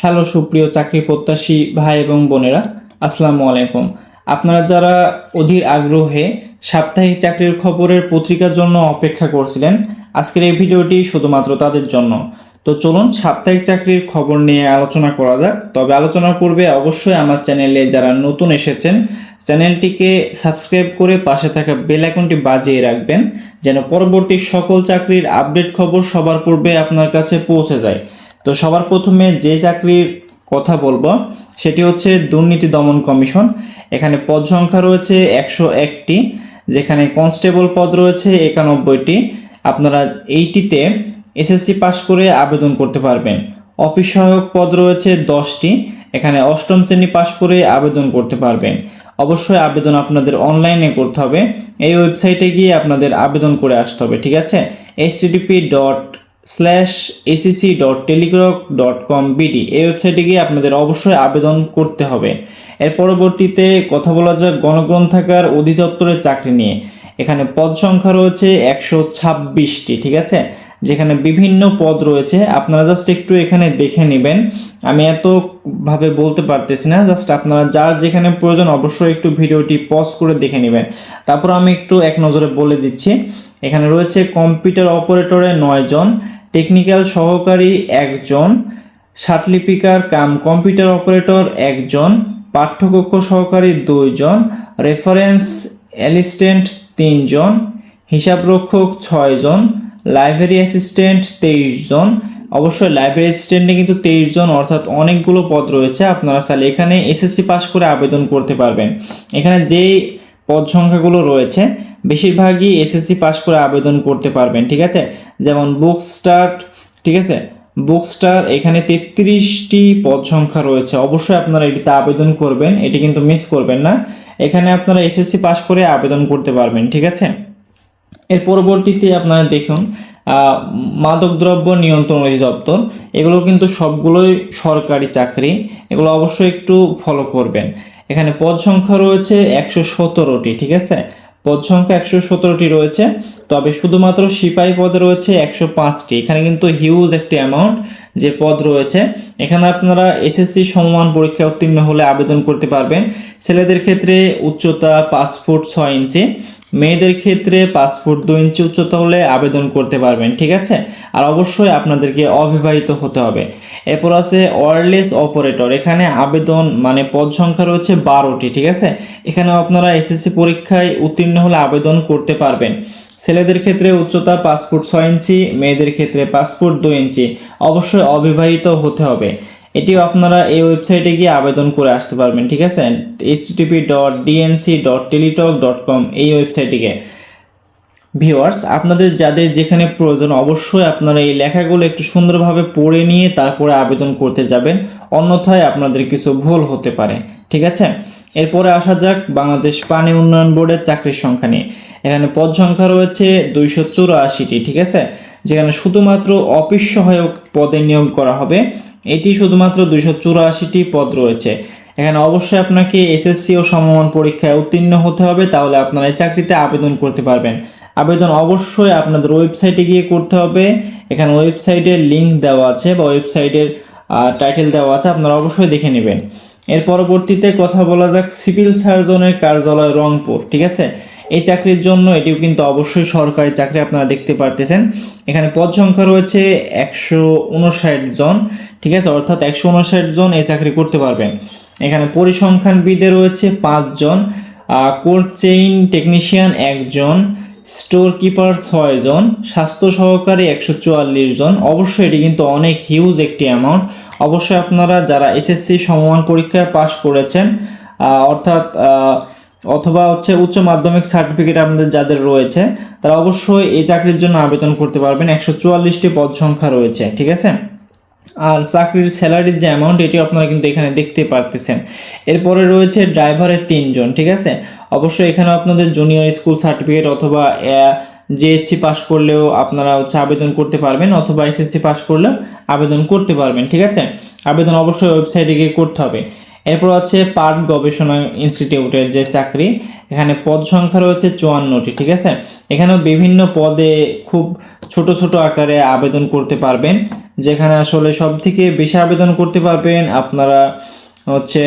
Hello সুপ্রিয় চাকরি প্রত্যাশী ভাই এবং বোনেরা, আসসালামু আলাইকুম। আপনারা যারা অধীর আগ্রহে সাপ্তাহিক চাকরির খবরের পত্রিকার জন্য অপেক্ষা করছিলেন, আজকের এই ভিডিওটি শুধুমাত্র তাদের জন্য। তো চলুন সাপ্তাহিক চাকরির খবর নিয়ে আলোচনা করা যাক। তবে আলোচনার পূর্বে অবশ্যই আমার চ্যানেলে যারা নতুন এসেছেন চ্যানেলটিকে সাবস্ক্রাইব করে পাশে থাকা বেল আইকনটি বাজিয়ে রাখবেন, যেন পরবর্তী সকল চাকরির আপডেট খবর সবার পূর্বে আপনার কাছে পৌঁছে যায়। তো সবার প্রথমে যে চাকরির কথা বলবো সেটি হচ্ছে দুর্নীতি দমন কমিশন। এখানে পদ সংখ্যা রয়েছে 101টি, যেখানে কনস্টেবল পদ রয়েছে 91টি। আপনারা এইটিতে এসএসসি পাস করে আবেদন করতে পারবেন। অফিস সহায়ক পদ রয়েছে 10টি, এখানে অষ্টম শ্রেণী পাস করে আবেদন করতে পারবেন। অবশ্যই আবেদন আপনাদের অনলাইনে করতে হবে। এই ওয়েবসাইটে গিয়ে আপনাদের আবেদন করে আসতে হবে, ঠিক আছে? http://acc.telegraph.com.bd এই ওয়েবসাইটে গিয়ে আপনাদের অবশ্যই আবেদন করতে হবে। এর পরবর্তীতে কথা বলা যাক গণগ্রন্থাগার অধিদপ্তরের চাকরি নিয়ে। এখানে পদ সংখ্যা রয়েছে 126টি, ঠিক আছে? যেখানে বিভিন্ন পদ রয়েছে, আপনারা জাস্ট একটু এখানে দেখে নেবেন। আমি এতভাবে বলতে পারতেছি না, জাস্ট আপনারা যার যেখানে প্রয়োজন অবশ্যই একটু ভিডিওটি পজ করে দেখে নেবেন। তারপর আমি একটু এক নজরে বলে দিচ্ছি। এখানে রয়েছে কম্পিউটার অপারেটরে 9 জন, টেকনিক্যাল সহকারী 1 জন, ষাটলিপিকার কাম কম্পিউটার অপারেটর 1 জন, পাঠ্যকক্ষ সহকারী 2 জন, রেফারেন্স অ্যাসিস্ট্যান্ট 3 জন, হিসাবরক্ষক 6 জন, লাইব্রেরি অ্যাসিস্ট্যান্ট 23 জন। অবশ্যই লাইব্রেরি অ্যাসিস্ট্যান্টে কিন্তু 23 জন, অর্থাৎ অনেকগুলো পদ রয়েছে। আপনারা চাইলে এখানে এসএসসি পাস করে আবেদন করতে পারবেন। এখানে যেই পদ সংখ্যাগুলো রয়েছে বেশিরভাগই এসএসসি পাস করে আবেদন করতে পারবেন, ঠিক আছে? যেমন বুক স্টার্ট, ঠিক আছে? বুক স্টার এখানে 33টি পদ সংখ্যা রয়েছে। অবশ্যই আপনারা এটিতে আবেদন করবেন, এটি কিন্তু মিস করবেন না। এখানে আপনারা এসএসসি পাস করে আবেদন করতে পারবেন, ঠিক আছে? এর পরবর্তীতে আপনারা দেখুন মাদকদ্রব্য নিয়ন্ত্রণ অধিদপ্তর। এগুলো কিন্তু সবগুলোই সরকারি চাকরি, এগুলো অবশ্যই একটু ফলো করবেন। এখানে পদ সংখ্যা রয়েছে 117টি, ঠিক আছে? পদ সংখ্যা 117টি রয়েছে, তবে শুধুমাত্র সিপাহী পদে রয়েছে 105টি। এখানে কিন্তু হিউজ একটি অ্যামাউন্ট যে পদ রয়েছে। এখানে আপনারা এসএসসি সমমান পরীক্ষায় উত্তীর্ণ হলে আবেদন করতে পারবেন। ছেলেদের ক্ষেত্রে উচ্চতা 5 ফুট 6 ইঞ্চি, মেয়েদের ক্ষেত্রে 5 ফুট 2 ইঞ্চি উচ্চতা হলে আবেদন করতে পারবেন, ঠিক আছে? আর অবশ্যই আপনাদেরকে অবিবাহিত হতে হবে। এরপর আছে ওয়্যারলেস অপারেটর। এখানে আবেদন মানে পদ সংখ্যা রয়েছে 12টি, ঠিক আছে? এখানেও আপনারা এসএসসি পরীক্ষায় উত্তীর্ণ হলে আবেদন করতে পারবেন। ছেলেদের ক্ষেত্রে উচ্চতা 5 ফুট 6 ইঞ্চি, মেয়েদের ক্ষেত্রে 5 ফুট 2 ইঞ্চি। অবশ্যই অবিবাহিত হতে হবে। এটিও আপনারা এই ওয়েবসাইটে গিয়ে আবেদন করে আসতে পারবেন, ঠিক আছে? http://dnc.teletalk.com এই ওয়েবসাইটে গিয়ে। ভিউয়ার্স, আপনাদের যাদের যেখানে প্রয়োজন অবশ্যই আপনারা এই লেখাগুলো একটু সুন্দরভাবে পড়ে নিয়ে তারপরে আবেদন করতে যাবেন, অন্যথায় আপনাদের কিছু ভুল হতে পারে, ঠিক আছে? এরপরে আসা যাক বাংলাদেশ পানি উন্নয়ন বোর্ডের চাকরির সংখ্যা নিয়ে। এখানে পদ সংখ্যা রয়েছে 284টি, ঠিক আছে? যেখানে শুধুমাত্র অফিস সহায়ক পদে নিয়োগ করা হবে। এটি শুধুমাত্র 284টি পদ রয়েছে। এখানে অবশ্যই আপনাকে এসএসসি ও সমমান পরীক্ষায় উত্তীর্ণ হতে হবে, তাহলে আপনারা এই চাকরিতে আবেদন করতে পারবেন। আবেদন অবশ্যই আপনাদের ওয়েবসাইটে গিয়ে করতে হবে। এখানে ওয়েবসাইটের লিংক দেওয়া আছে বা ওয়েবসাইটের টাইটেল দেওয়া আছে, আপনারা অবশ্যই দেখে নেবেন। এর পরবর্তীতে কথা বলা যাক সিভিল সার্জনের কার্যালয় রংপুর, ঠিক আছে? এই চাকরির জন্য এটিও কিন্তু অবশ্যই সরকারি চাকরি, আপনারা দেখতে পারতেছেন। এখানে পদ সংখ্যা রয়েছে 159 জন, ঠিক আছে? অর্থাৎ 159 জন এই চাকরি করতে পারবেন। এখানে পরিসংখ্যানবিদে রয়েছে 5 জন, কোল্ড চেইন টেকনিশিয়ান 1 জন, স্টোর কিপার 6 জন, স্বাস্থ্য সহকারী 144 জন। অবশ্যই এটি কিন্তু অনেক হিউজ একটি অ্যামাউন্ট। অবশ্যই আপনারা যারা এসএসসি সমমান পরীক্ষায় পাশ করেছেন অর্থাৎ অথবা উচ্চ মাধ্যমিক সার্টিফিকেট আপনাদের যাদের রয়েছে তারা অবশ্যই এই চাকরির জন্য আবেদন করতে পারবেন। 144টি পদ সংখ্যা রয়েছে, ঠিক আছে? আর চাকরির স্যালারির যে অ্যামাউন্ট এটিও আপনারা কিন্তু এখানে দেখতে পারতেছেন। এরপরে রয়েছে ড্রাইভারের 3 জন, ঠিক আছে? অবশ্যই এখানে আপনাদের জুনিয়র স্কুল সার্টিফিকেট অথবা জেএসসি পাস করলেও আপনারা আবেদন করতে পারবেন, অথবা এসএসসি পাস করলেও আবেদন করতে পারবেন, ঠিক আছে? আবেদন অবশ্যই ওয়েবসাইটে গিয়ে করতে হবে। এরপর আছে পাট গবেষণা ইনস্টিটিউটের যে চাকরি। এখানে পদ সংখ্যা রয়েছে 54টি, ঠিক আছে? এখানেও বিভিন্ন পদে খুব ছোট ছোট আকারে আবেদন করতে পারবেন। যেখানে আসলে সব থেকে বেশি আবেদন করতে পারবেন আপনারা হচ্ছে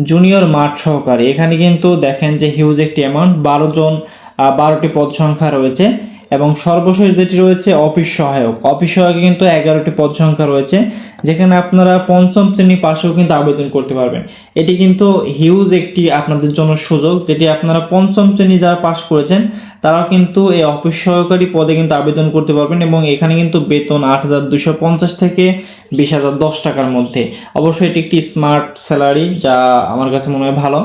জুনিয়র মাঠ সহকারী। এখানে কিন্তু দেখেন যে হিউজ একটি অ্যামাউন্ট, 12টি পদ সংখ্যা রয়েছে এবং সর্বশেষ যেটি রয়েছে অফিস সহায়ক। অফিস সহায়কে কিন্তু 11টি পদ সংখ্যা রয়েছে, যেখানে আপনারা পঞ্চম শ্রেণী পাশেও কিন্তু আবেদন করতে পারবেন। এটি কিন্তু হিউজ একটি আপনাদের জন্য সুযোগ, যেটি আপনারা পঞ্চম শ্রেণী যারা পাশ করেছেন তারাও কিন্তু এই অফিস সহকারী পদে কিন্তু আবেদন করতে পারবেন এবং এখানে কিন্তু বেতন 8,250 থেকে 20,010 টাকার মধ্যে। অবশ্যই এটি একটি স্মার্ট স্যালারি, যা আমার কাছে মনে হয় ভালো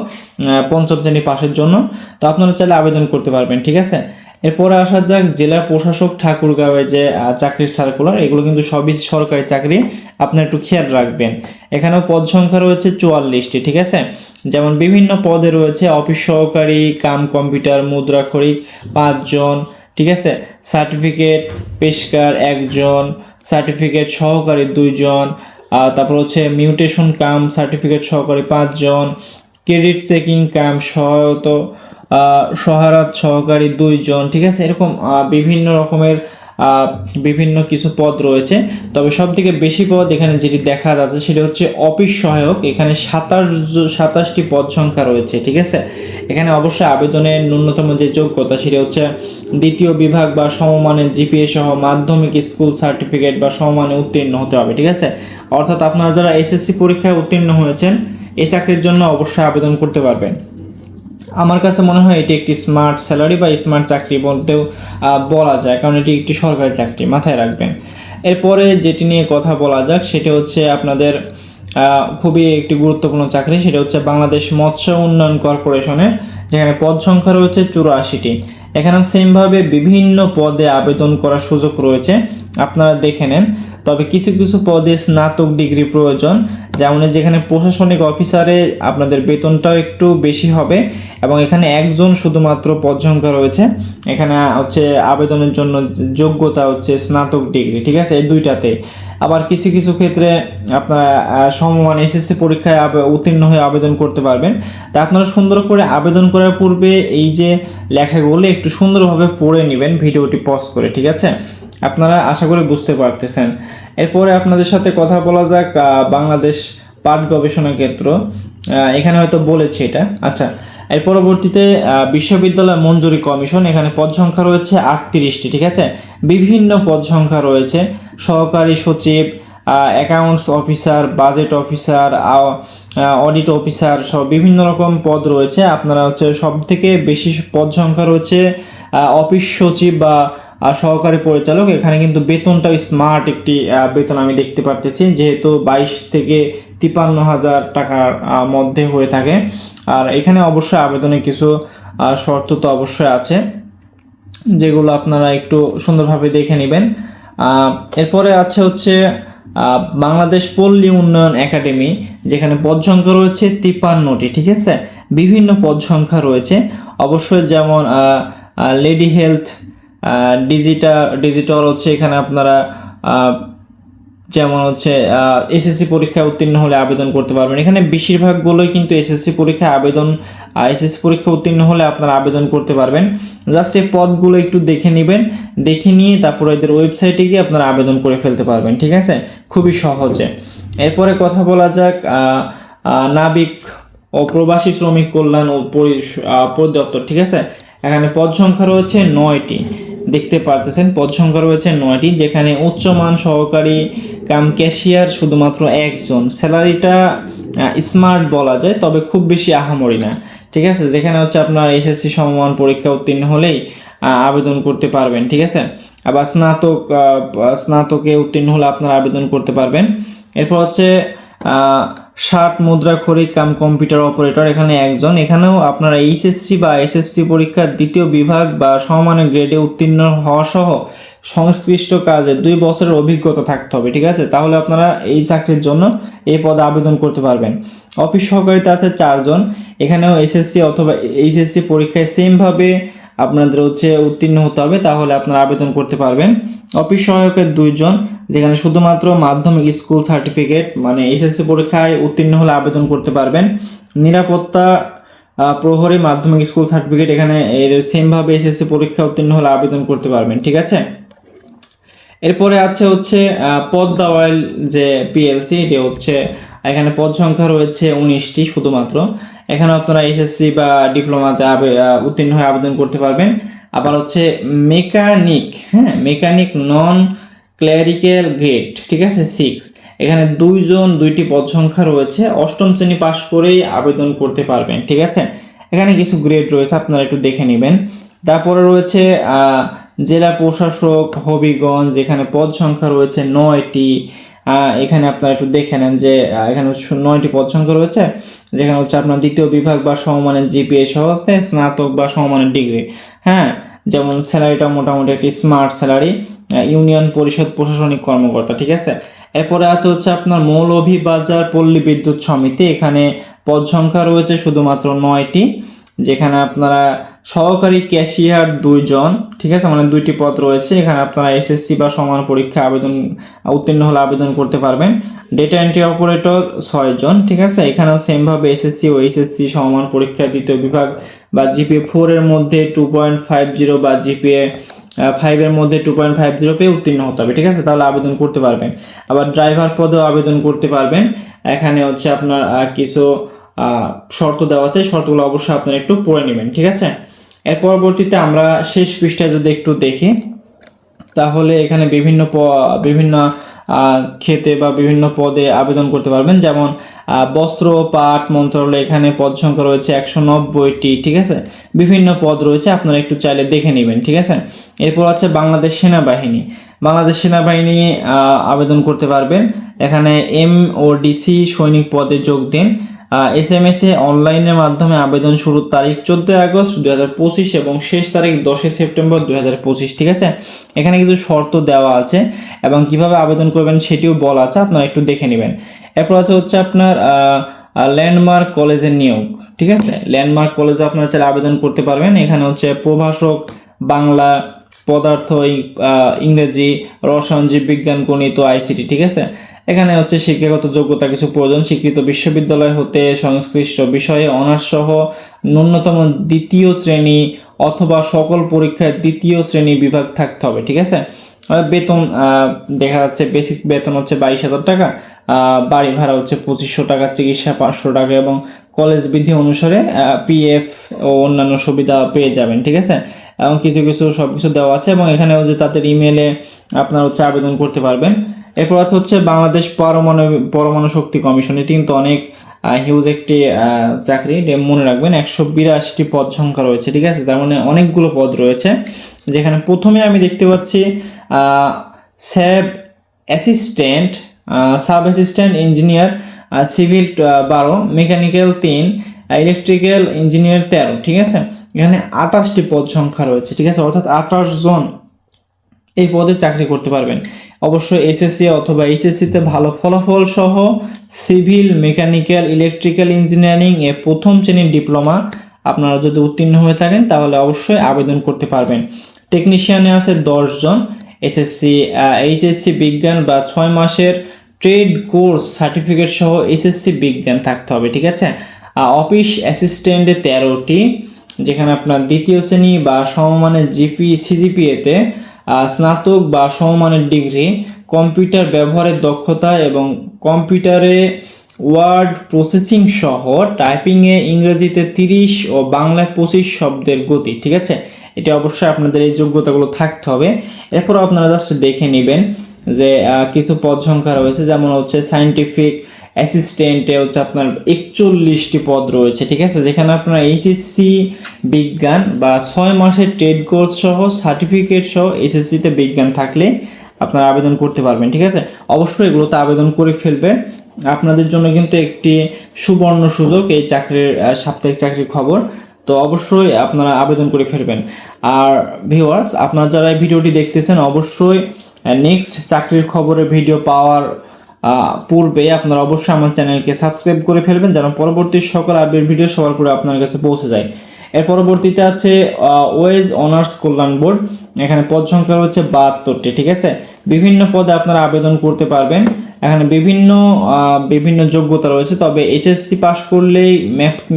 পঞ্চম শ্রেণী পাশের জন্য। তো আপনারা চাইলে আবেদন করতে পারবেন, ঠিক আছে। এরপরে আসা যাক জেলা প্রশাসক ঠাকুরগাঁওয়ে যে চাকরির সার্কুলার, এগুলো কিন্তু সবই সরকারি চাকরি, আপনি একটু খেয়াল রাখবেন। এখানেও পদ সংখ্যা রয়েছে 44টি, ঠিক আছে। যেমন বিভিন্ন পদে রয়েছে অফিস সহকারী কাম কম্পিউটার মুদ্রাক্ষরিক 5 জন, ঠিক আছে। সার্টিফিকেট পেশকার 1 জন, সার্টিফিকেট সহকারী 2 জন, তারপর হচ্ছে মিউটেশন কাম সার্টিফিকেট সহকারী 5 জন, ক্রেডিট চেকিং কাম সহায়তা সহকারী 2 জন, ঠিক আছে। এরকম বিভিন্ন রকমের বিভিন্ন কিছু পদ রয়েছে। তবে সব থেকে বেশি পদ এখানে যেটি দেখা যাচ্ছে সেটা হচ্ছে অফিস সহায়ক। এখানে 27টি পদ সংখ্যা রয়েছে, ঠিক আছে। এখানে অবশ্যই আবেদনের ন্যূনতম যে যোগ্যতা সেটা হচ্ছে 2য় বিভাগ বা সমমানের জিপিএ সহ মাধ্যমিক স্কুল সার্টিফিকেট বা সমমানে উত্তীর্ণ হতে হবে, ঠিক আছে। অর্থাৎ আপনারা যারা এসএসসি পরীক্ষায় উত্তীর্ণ হয়েছেন এই চাকরির জন্য অবশ্যই আবেদন করতে পারবেন। আমার কাছে মনে হয় এটি একটি স্মার্ট স্যালারি বা স্মার্ট চাকরি বলতেও বলা যায়, কারণ এটি একটি সরকারি চাকরি, মাথায় রাখবেন। এরপরে যেটি নিয়ে কথা বলা যাক সেটা হচ্ছে আপনাদের খুবই একটি গুরুত্বপূর্ণ চাকরি, সেটা হচ্ছে বাংলাদেশ মৎস্য উন্নয়ন কর্পোরেশনের, যেখানে পদ সংখ্যা রয়েছে 84টি। এখানেও সেমভাবে বিভিন্ন পদে আবেদন করার সুযোগ রয়েছে, আপনারা দেখে নেন। তবে কিছু কিছু পদে স্নাতক ডিগ্রি প্রয়োজন, যেমন যেখানে প্রশাসনিক অফিসারে আপনাদের বেতনটাও একটু বেশি হবে এবং এখানে 1 জন শুধুমাত্র পদ সংখ্যা রয়েছে। এখানে হচ্ছে আবেদনের জন্য যোগ্যতা হচ্ছে স্নাতক ডিগ্রি, ঠিক আছে, এই দুইটাতে। আবার কিছু কিছু ক্ষেত্রে আপনারা সমমান এসএসসি পরীক্ষায় উত্তীর্ণ হয়ে আবেদন করতে পারবেন। তা আপনারা সুন্দর করে আবেদন করার পূর্বে এই যে লেখাগুলো একটু সুন্দরভাবে পড়ে নেবেন ভিডিওটি পজ করে, ঠিক আছে। আপনারা আশা করি বুঝতে পারতেছেন। এরপরে আপনাদের সাথে কথা বলা যাক বাংলাদেশ পাট গবেষণা কেন্দ্র, এখানে হয়তো বলেছে এটা, আচ্ছা। এর পরবর্তীতে বিশ্ববিদ্যালয় মঞ্জুরি কমিশন, এখানে পদ সংখ্যা রয়েছে 38টি, ঠিক আছে। বিভিন্ন পদ সংখ্যা রয়েছে, সহকারী সচিব, accounts officer, budget officer, audit officer সব বিভিন্ন রকম পদ রয়েছে। আপনারা হচ্ছে সব থেকে বেশি পদ সংখ্যা রয়েছে অফিস সচিব বা সহকারী পরিচালক। এখানে কিন্তু বেতনটা স্মার্ট একটি বেতন আমি দেখতে পারতেছি, যেহেতু 22 থেকে 53,000 টাকার মধ্যে হয়ে থাকে। আর এখানে অবশ্যই আবেদনে কিছু শর্ত তো অবশ্যই আছে, যেগুলো আপনারা একটু সুন্দরভাবে দেখে নেবেন। এরপরে আছে হচ্ছে বাংলাদেশ পল্লী উন্নয়ন একাডেমি, যেখানে পদ সংখ্যা রয়েছে 53টি, ঠিক আছে। বিভিন্ন পদ সংখ্যা রয়েছে অবশ্যই, যেমন লেডি হেলথ, ডিজিটাল হচ্ছে এখানে আপনারা যেমন হচ্ছে এসএসসি পরীক্ষায় উত্তীর্ণ হলে আবেদন করতে পারবেন। এখানে বেশিরভাগগুলোই কিন্তু এসএসসি পরীক্ষা উত্তীর্ণ হলে আপনারা আবেদন করতে পারবেন। জাস্ট এই পদগুলো একটু দেখে নেবেন, দেখে নিয়ে তারপর এদের ওয়েবসাইটে গিয়ে আপনারা আবেদন করে ফেলতে পারবেন, ঠিক আছে, খুবই সহজে। এরপরে কথা বলা যাক নাবিক ও প্রবাসী শ্রমিক কল্যাণ ও পরিদপ্তর, ঠিক আছে। এখানে পদ সংখ্যা রয়েছে 9টি, দেখতে পারতেছেন পদ সংখ্যা রয়েছে 9টি, যেখানে উচ্চমান সহকারী কাম ক্যাশিয়ার শুধুমাত্র 1 জন। স্যালারিটা স্মার্ট বলা যায়, তবে খুব বেশি আহামরি না, ঠিক আছে। যেখানে হচ্ছে আপনার এসএসসি সমমান পরীক্ষা উত্তীর্ণ হলেই আবেদন করতে পারবেন, ঠিক আছে। আবার স্নাতকে উত্তীর্ণ হলে আপনারা আবেদন করতে পারবেন। এরপর হচ্ছে 60 মুদ্রাক্ষরিক কাম কম্পিউটার অপারেটর, এখানে 1 জন। এখানেও আপনারা এইচএসসি বা এসএসসি পরীক্ষার 2য় বিভাগ বা সমমানের গ্রেডে উত্তীর্ণ হওয়া সহ সংশ্লিষ্ট কাজে 2 বছরের অভিজ্ঞতা থাকতে হবে, ঠিক আছে। তাহলে আপনারা এই চাকরির জন্য এই পদে আবেদন করতে পারবেন। অফিস সহকারীতে আছে 4 জন, এখানেও এসএসসি অথবা এইচএসসি পরীক্ষায় সেমভাবে আপনাদের হচ্ছে উত্তীর্ণ হতে হবে, তাহলে আপনারা আবেদন করতে পারবেন। অফিস সহায়কের 2 জন, যেখানে শুধুমাত্র মাধ্যমিক স্কুল সার্টিফিকেট মানে এসএসসি পরীক্ষায় উত্তীর্ণ হলে আবেদন করতে পারবেন। নিরাপত্তা প্রহরী মাধ্যমিক স্কুল সার্টিফিকেট, এখানে এর সেমভাবে এসএসসি পরীক্ষা উত্তীর্ণ হলে আবেদন করতে পারবেন, ঠিক আছে। এরপরে আছে হচ্ছে পদ্মা অয়েল যে পিএলসি, এটি হচ্ছে এখানে পদ সংখ্যা রয়েছে 19টি শুধুমাত্র। এখানে আপনারা এসএসসি বা ডিপ্লোমাতে উত্তীর্ণ হয়ে আবেদন করতে পারবেন। আবার হচ্ছে মেকানিক, হ্যাঁ মেকানিক নন ক্লেরিক্যাল গ্রেড, ঠিক আছে 6, এখানে 2টি পদ সংখ্যা রয়েছে, অষ্টম শ্রেণী পাশ করেই আবেদন করতে পারবেন, ঠিক আছে। এখানে কিছু গ্রেড রয়েছে, আপনারা একটু দেখে নেবেন। তারপরে রয়েছে জেলা প্রশাসক হবিগঞ্জ, এখানে পদ সংখ্যা রয়েছে 9টি। এখানে আপনারা একটু দেখে নেন যে এখানে 9টি পদ সংখ্যা রয়েছে, যেখানে হচ্ছে আপনার দ্বিতীয় বিভাগ বা সমমানের জিপিএ সহ স্নাতক বা সমমানের ডিগ্রি, হ্যাঁ। যেমন স্যালারিটা মোটামুটি একটি স্মার্ট স্যালারি, ইউনিয়ন পরিষদ প্রশাসনিক কর্মকর্তা, ঠিক আছে। এরপরে আছে হচ্ছে আপনার মৌলভীবাজার পল্লী বিদ্যুৎ সমিতি, এখানে পদ সংখ্যা রয়েছে শুধুমাত্র 9টি, যেখানে আপনারা সহকারী ক্যাশিয়ার 2 জন, ঠিক আছে, মানে 2টি পদ রয়েছে। এখানে আপনারা এসএসসি বা সমান পরীক্ষা উত্তীর্ণ হলে আবেদন করতে পারবেন। ডেটা এন্ট্রি অপারেটর 6 জন, ঠিক আছে। এখানেও সেমভাবে এসএসসি ও এইচএসসি সমান পরীক্ষা দ্বিতীয় বিভাগ বা জিপিএ 4 এর মধ্যে 2.50 বা জিপিএ 5 এর মধ্যে 2.50 পেয়ে উত্তীর্ণ হতে হবে, ঠিক আছে, তাহলে আবেদন করতে পারবেন। আবার ড্রাইভার পদেও আবেদন করতে পারবেন। এখানে হচ্ছে আপনার কিছু শর্ত দেওয়া আছে, শর্তগুলো অবশ্যই আপনারা একটু পড়ে নেবেন, ঠিক আছে। এর পরবর্তীতে আমরা শেষ পৃষ্ঠায় যদি একটু দেখি, তাহলে এখানে বিভিন্ন ক্ষেত্রে বা বিভিন্ন পদে আবেদন করতে পারবেন। যেমন বস্ত্র পাট মন্ত্রণালয়, এখানে পদ সংখ্যা রয়েছে 190টি, ঠিক আছে। বিভিন্ন পদ রয়েছে, আপনারা একটু চাইলে দেখে নেবেন, ঠিক আছে। এরপর আছে বাংলাদেশ সেনাবাহিনী, বাংলাদেশ সেনাবাহিনী আবেদন করতে পারবেন। এখানে MODC সৈনিক পদে যোগ দিন। SMS এ অনলাইনের মাধ্যমে আবেদন শুরুর তারিখ 14 আগস্ট 2025 এবং শেষ তারিখ 10 সেপ্টেম্বর 2025, ঠিক আছে। এখানে কিছু শর্ত দেওয়া আছে এবং কিভাবে আবেদন করবেন সেটিও বলা আছে, আপনারা একটু দেখে নেবেন। এরপর হচ্ছে আপনার ল্যান্ডমার্ক কলেজের নিয়োগ, ঠিক আছে। ল্যান্ডমার্ক কলেজে আপনারা চাইলে আবেদন করতে পারবেন। এখানে হচ্ছে প্রভাষক বাংলা, পদার্থ, ইংরেজি, রসায়ন, জীববিজ্ঞান, গণিত, ICT, ঠিক আছে। এখানে হচ্ছে শিক্ষাগত যোগ্যতা কিছু প্রয়োজন, স্বীকৃত বিশ্ববিদ্যালয় হতে সংশ্লিষ্ট বিষয়ে অনার্স সহ ন্যূনতম 2য় শ্রেণী অথবা সকল পরীক্ষায় 2য় শ্রেণী বিভাগ থাকতে হবে, ঠিক আছে। বেতন দেখা যাচ্ছে বেসিক বেতন হচ্ছে 22,000 টাকা, বাড়ি ভাড়া হচ্ছে 2500 টাকা, চিকিৎসা 500 টাকা এবং কলেজ বিধি অনুসারে PF ও অন্যান্য সুবিধা পেয়ে যাবেন, ঠিক আছে। এবং সব কিছু দেওয়া আছে এবং এখানে হচ্ছে তাদের ইমেলে আপনারা হচ্ছে আবেদন করতে পারবেন। এরপর হচ্ছে বাংলাদেশ পরমাণু শক্তি কমিশন, এটি কিন্তু অনেক হিউজ একটি চাকরি, মনে রাখবেন। 182টি পদ সংখ্যা রয়েছে, ঠিক আছে, তার মানে অনেকগুলো পদ রয়েছে। যেখানে প্রথমে আমি দেখতে পাচ্ছি sub assistant engineer civil 12, mechanical 3, electrical engineer 13, ঠিক আছে। এখানে 28টি পদ সংখ্যা রয়েছে, ঠিক আছে, অর্থাৎ 28 জন এই পদে চাকরি করতে পারবেন। অবশ্যই এসএসসি অথবা এইচএসসিতে ভালো ফলাফল সহ সিভিল, মেকানিক্যাল, ইলেকট্রিক্যাল ইঞ্জিনিয়ারিং এ প্রথম শ্রেণীর ডিপ্লোমা আপনারা যদি উত্তীর্ণ হয়ে থাকেন তাহলে অবশ্যই আবেদন করতে পারবেন। টেকনিশিয়ানে আছে 10 জন, এসএসসি এইচএসসি বিজ্ঞান বা 6 মাসের ট্রেড কোর্স সার্টিফিকেট সহ এসএসসি বিজ্ঞান থাকতে হবে, ঠিক আছে। অফিস অ্যাসিস্ট্যান্টে 13টি, যেখানে আপনার 2য় শ্রেণী বা সমমানের সিজিপিএতে স্নাতক বা সমমানের ডিগ্রি, কম্পিউটার ব্যবহারের দক্ষতা এবং কম্পিউটারে ওয়ার্ড প্রসেসিং সহ টাইপিংয়ে ইংরেজিতে 30 ও বাংলায় 25 শব্দের গতি, ঠিক আছে। এটা অবশ্যই আপনাদের এই যোগ্যতাগুলো থাকতে হবে। এরপর আপনারা জাস্ট দেখে নেবেন যে কিছু পদ সংখ্যা রয়েছে, যেমন হচ্ছে সায়েন্টিফিক অ্যাসিস্ট্যান্টে হচ্ছে আপনার 41টি পদ রয়েছে, ঠিক আছে। যেখানে আপনার এইচএসসি বিজ্ঞান বা 6 মাসের ট্রেড কোর্স সহ সার্টিফিকেট সহ এসএসসিতে বিজ্ঞান থাকলে আপনারা আবেদন করতে পারবেন, ঠিক আছে। অবশ্যই এগুলোতে আবেদন করে ফেলবেন, আপনাদের জন্য কিন্তু একটি সুবর্ণ সুযোগ এই চাকরির সাপ্তাহিক চাকরির খবর। তো অবশ্যই আপনারা আবেদন করে ফেলবেন। আর ভিউয়ার্স, আপনারা যারা এই ভিডিওটি দেখতেছেন অবশ্যই নেক্সট চাকরির খবরের ভিডিও পাওয়ার পূর্বে আপনারা অবশ্যই আমার চ্যানেলকে সাবস্ক্রাইব করে ফেলবেন, যেন পরবর্তী সকল আপডেট ভিডিও সবার পরে আপনার কাছে পৌঁছে যায়। এর পরবর্তীতে আছে ওয়েজ অনার্স কল্যাণ বোর্ড, এখানে পদ সংখ্যা হচ্ছে 72টি, ঠিক আছে। বিভিন্ন পদে আপনারা আবেদন করতে পারবেন। এখানে বিভিন্ন যোগ্যতা রয়েছে, তবে এইচএসসি পাস করলেই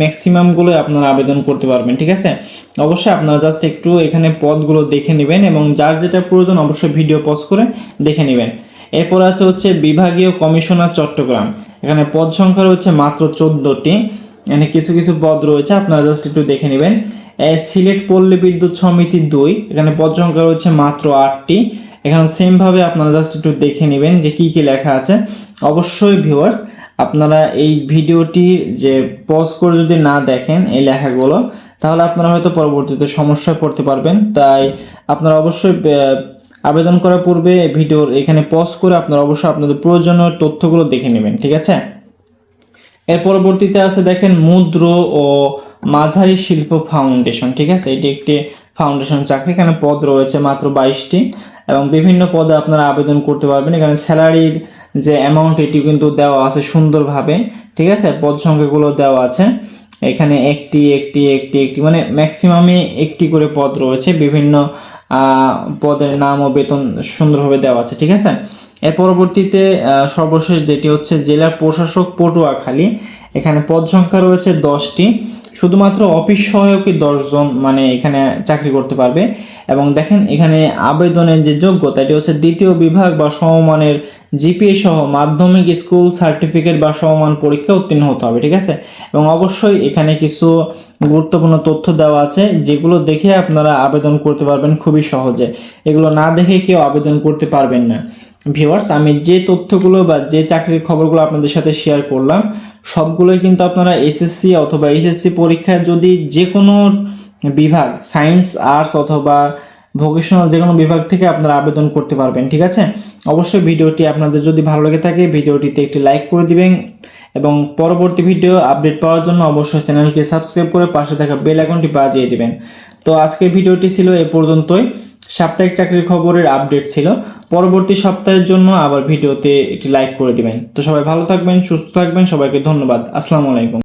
ম্যাক্সিমামগুলো আপনারা আবেদন করতে পারবেন। ঠিক আছে, অবশ্যই আপনারা জাস্ট একটু এখানে পদগুলো দেখে নেবেন এবং যার যেটা প্রয়োজন অবশ্যই ভিডিও পজ করে দেখে নেবেন। এরপর হচ্ছে বিভাগীয় কমিশনার চট্টগ্রাম। এখানে পদ সংখ্যা রয়েছে মাত্র 14টি। এখানে কিছু কিছু পদ রয়েছে, আপনারা জাস্ট একটু দেখে নেবেন। সিলেট পল্লী বিদ্যুৎ সমিতি 2, এখানে পদ সংখ্যা রয়েছে মাত্র 8টি। এখানে সেমভাবে আপনারা জাস্ট একটু দেখে নেবেন যে কি কি লেখা আছে। অবশ্যই ভিউয়ার্স, আপনারা এই ভিডিওটি যে পজ করে যদি না দেখেন এই লেখাগুলো, তাহলে আপনারা হয়তো পরবর্তীতে সমস্যায় পড়তে পারবেন। তাই আপনারা অবশ্যই আবেদন করার পূর্বে ভিডিওর এখানে পজ করে আপনারা অবশ্যই আপনাদের প্রয়োজনীয় তথ্যগুলো দেখে নেবেন। ঠিক আছে, এর পরবর্তীতে আছে দেখেন মুদ্র ও মাঝারি শিল্প ফাউন্ডেশন। ঠিক আছে, এটি একটি ফাউন্ডেশন চাকরি। এখানে পদ রয়েছে মাত্র 22টি এবং বিভিন্ন পদে আপনারা আবেদন করতে পারবেন। এখানে স্যালারির যে অ্যামাউন্ট এটিও কিন্তু দেওয়া আছে সুন্দরভাবে। ঠিক আছে, পদ সংখ্যাগুলো দেওয়া আছে এখানে একটি একটি একটি একটি মানে ম্যাক্সিমামে একটি করে পদ রয়েছে। বিভিন্ন পদের নাম ও বেতন সুন্দরভাবে দেওয়া আছে। ঠিক আছে, এর পরবর্তীতে সর্বশেষ যেটি হচ্ছে জেলা প্রশাসক পটুয়াখালী। এখানে পদ সংখ্যা রয়েছে 10টি। শুধুমাত্র অফিস সহায়কই 10 জন মানে এখানে চাকরি করতে পারবে। এবং দেখেন এখানে আবেদনের যে যোগ্যতা এটি হচ্ছে দ্বিতীয় বিভাগ বা সমমানের জিপিএ সহ মাধ্যমিক স্কুল সার্টিফিকেট বা সমমান পরীক্ষা উত্তীর্ণ হতে হবে। ঠিক আছে, এবং অবশ্যই এখানে কিছু গুরুত্বপূর্ণ তথ্য দেওয়া আছে যেগুলো দেখে আপনারা আবেদন করতে পারবেন খুবই সহজে। এগুলো না দেখে কেউ আবেদন করতে পারবেন না। ভিউয়ার্স, আমি যে তথ্যগুলো বা যে চাকরির খবরগুলো আপনাদের সাথে শেয়ার করলাম সবগুলোই কিন্তু আপনারা এসএসসি অথবা এইচএসসি পরীক্ষায় যদি যে কোনো বিভাগ, সায়েন্স, আর্টস অথবা ভোকেশনাল যে কোনো বিভাগ থেকে আপনারা আবেদন করতে পারবেন। ঠিক আছে, অবশ্যই ভিডিওটি আপনাদের যদি ভালো লেগে থাকে ভিডিওটিতে একটি লাইক করে দিবেন এবং পরবর্তী ভিডিও আপডেট পাওয়ার জন্য অবশ্যই চ্যানেলকে সাবস্ক্রাইব করে পাশে থাকা বেল আইকনটি বাজিয়ে দিবেন। তো আজকের ভিডিওটি ছিল এ পর্যন্তই। সাপ্তাহিক চাকরির খবরের আপডেট ছিল। পরবর্তী সপ্তাহের জন্য আবার ভিডিওতে একটি লাইক করে দিবেন। তো সবাই ভালো থাকবেন, সুস্থ থাকবেন, সবাইকে ধন্যবাদ। আসসালামু আলাইকুম।